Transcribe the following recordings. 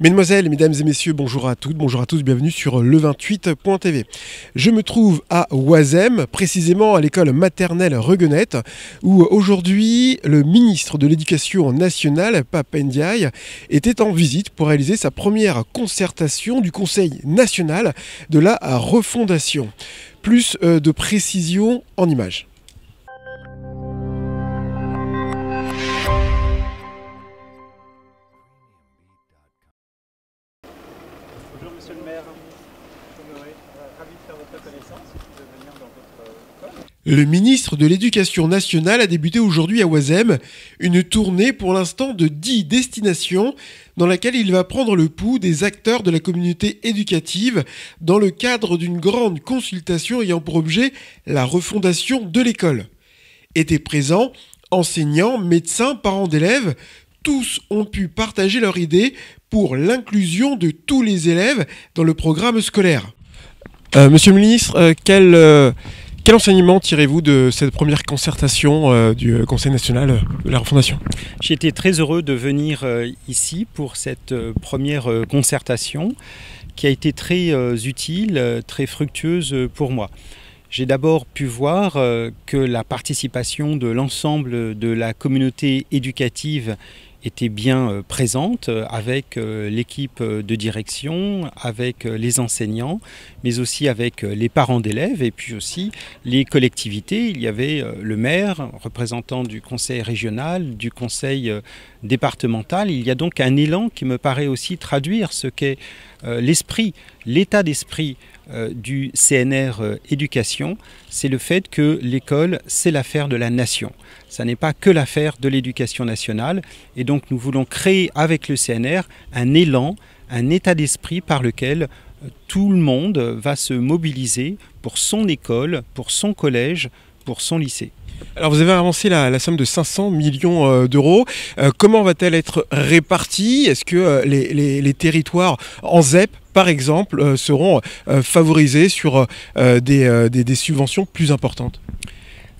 Mesdemoiselles, mesdames et messieurs, bonjour à toutes, bonjour à tous, bienvenue sur le28.tv. Je me trouve à Oisem, précisément à l'école maternelle Reguenette, où aujourd'hui le ministre de l'Éducation nationale, Pape Ndiaye, était en visite pour réaliser sa première concertation du Conseil national de la refondation. Plus de précision en images. Bonjour Monsieur le maire, ravi de faire votre connaissance, de venir dans votre école. Le ministre de l'Éducation nationale a débuté aujourd'hui à Oisem une tournée pour l'instant de 10 destinations dans laquelle il va prendre le pouls des acteurs de la communauté éducative dans le cadre d'une grande consultation ayant pour objet la refondation de l'école. Étaient présents enseignants, médecins, parents d'élèves. Tous ont pu partager leurs idées pour l'inclusion de tous les élèves dans le programme scolaire. Monsieur le ministre, quel enseignement tirez-vous de cette première concertation du Conseil national de la refondation? J'ai été très heureux de venir ici pour cette première concertation qui a été très utile, très fructueuse pour moi. J'ai d'abord pu voir que la participation de l'ensemble de la communauté éducative était bien présente avec l'équipe de direction, avec les enseignants, mais aussi avec les parents d'élèves et puis aussi les collectivités. Il y avait le maire, représentant du conseil régional, du conseil départemental. Il y a donc un élan qui me paraît aussi traduire ce qu'est l'esprit, l'état d'esprit du CNR éducation, c'est le fait que l'école, c'est l'affaire de la nation. Ça n'est pas que l'affaire de l'éducation nationale. Et donc nous voulons créer avec le CNR un élan, un état d'esprit par lequel tout le monde va se mobiliser pour son école, pour son collège, pour son lycée. Alors vous avez avancé la somme de 500 millions d'euros. Comment va-t-elle être répartie? Est-ce que les territoires en ZEP, par exemple, seront favorisés sur des subventions plus importantes?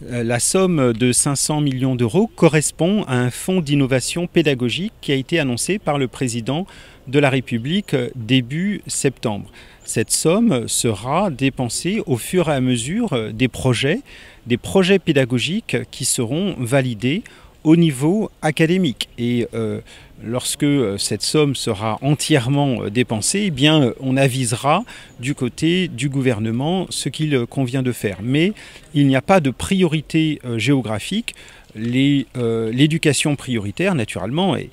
La somme de 500 millions d'euros correspond à un fonds d'innovation pédagogique qui a été annoncé par le président de la République début septembre. Cette somme sera dépensée au fur et à mesure des projets pédagogiques qui seront validés au niveau académique. Et lorsque cette somme sera entièrement dépensée, eh bien, on avisera du côté du gouvernement ce qu'il convient de faire. Mais il n'y a pas de priorité géographique. L'éducation prioritaire, naturellement, est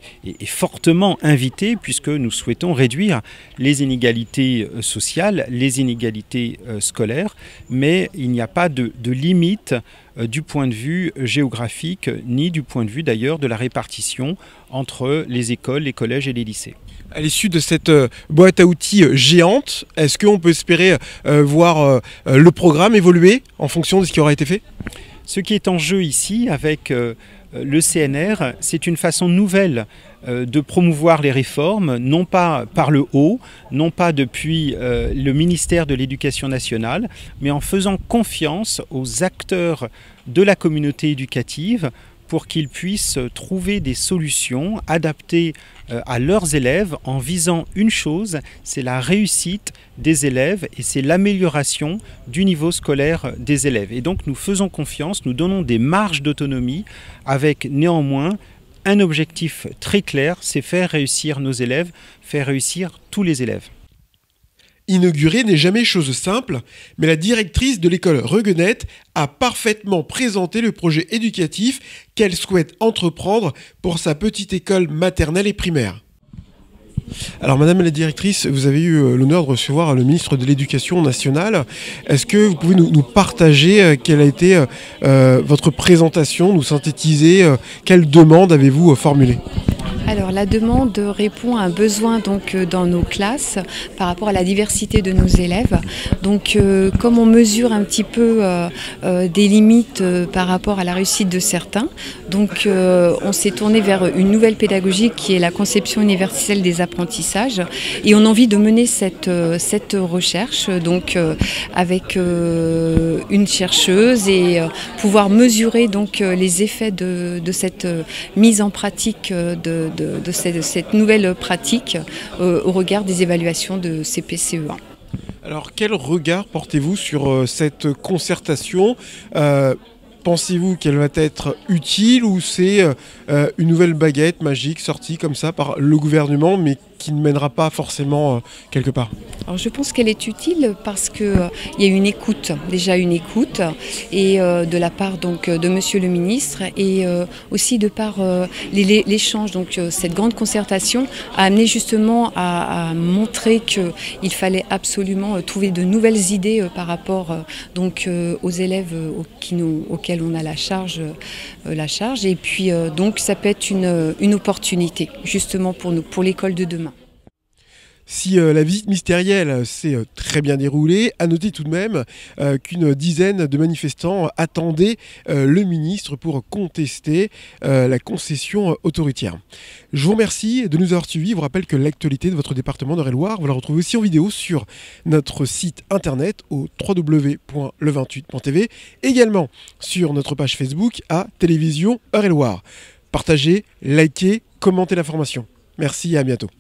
fortement invitée puisque nous souhaitons réduire les inégalités sociales, les inégalités scolaires, mais il n'y a pas de limite du point de vue géographique, ni du point de vue d'ailleurs de la répartition entre les écoles, les collèges et les lycées. À l'issue de cette boîte à outils géante, est-ce qu'on peut espérer voir le programme évoluer en fonction de ce qui aura été fait ? Ce qui est en jeu ici avec le CNR, c'est une façon nouvelle de promouvoir les réformes, non pas par le haut, non pas depuis le ministère de l'Éducation nationale, mais en faisant confiance aux acteurs de la communauté éducative pour qu'ils puissent trouver des solutions adaptées à leurs élèves en visant une chose, c'est la réussite des élèves et c'est l'amélioration du niveau scolaire des élèves. Et donc nous faisons confiance, nous donnons des marges d'autonomie avec néanmoins un objectif très clair, c'est faire réussir nos élèves, faire réussir tous les élèves. Inaugurer n'est jamais chose simple, mais la directrice de l'école Reguenette a parfaitement présenté le projet éducatif qu'elle souhaite entreprendre pour sa petite école maternelle et primaire. Alors madame la directrice, vous avez eu l'honneur de recevoir le ministre de l'Éducation nationale. Est-ce que vous pouvez nous partager quelle a été votre présentation, nous synthétiser quelles demandes avez-vous formulées ? Alors la demande répond à un besoin donc dans nos classes par rapport à la diversité de nos élèves. Donc comme on mesure un petit peu des limites par rapport à la réussite de certains, donc on s'est tourné vers une nouvelle pédagogie qui est la conception universelle des apprentissages et on a envie de mener cette recherche donc avec une chercheuse et pouvoir mesurer donc les effets de cette mise en pratique de cette nouvelle pratique au regard des évaluations de CP-CE1. Alors, quel regard portez-vous sur cette concertation ? Pensez-vous qu'elle va être utile ou c'est une nouvelle baguette magique sortie comme ça par le gouvernement, mais qui ne mènera pas forcément quelque part ? Alors je pense qu'elle est utile parce qu'il y a une écoute, déjà une écoute, et de la part donc, de Monsieur le ministre et aussi de par l'échange. Donc cette grande concertation a amené justement à montrer qu'il fallait absolument trouver de nouvelles idées par rapport donc, aux élèves auxquels on a la charge. Et puis donc ça peut être une opportunité justement pour nous, pour l'école de demain. Si la visite ministérielle s'est très bien déroulée, à noter tout de même qu'une dizaine de manifestants attendaient le ministre pour contester la concession autoritaire. Je vous remercie de nous avoir suivis. Je vous rappelle que l'actualité de votre département d'Eure-et-Loir, vous la retrouvez aussi en vidéo sur notre site internet au www.le28.tv, également sur notre page Facebook à Télévision Eure-et-Loir. Partagez, likez, commentez l'information. Merci et à bientôt.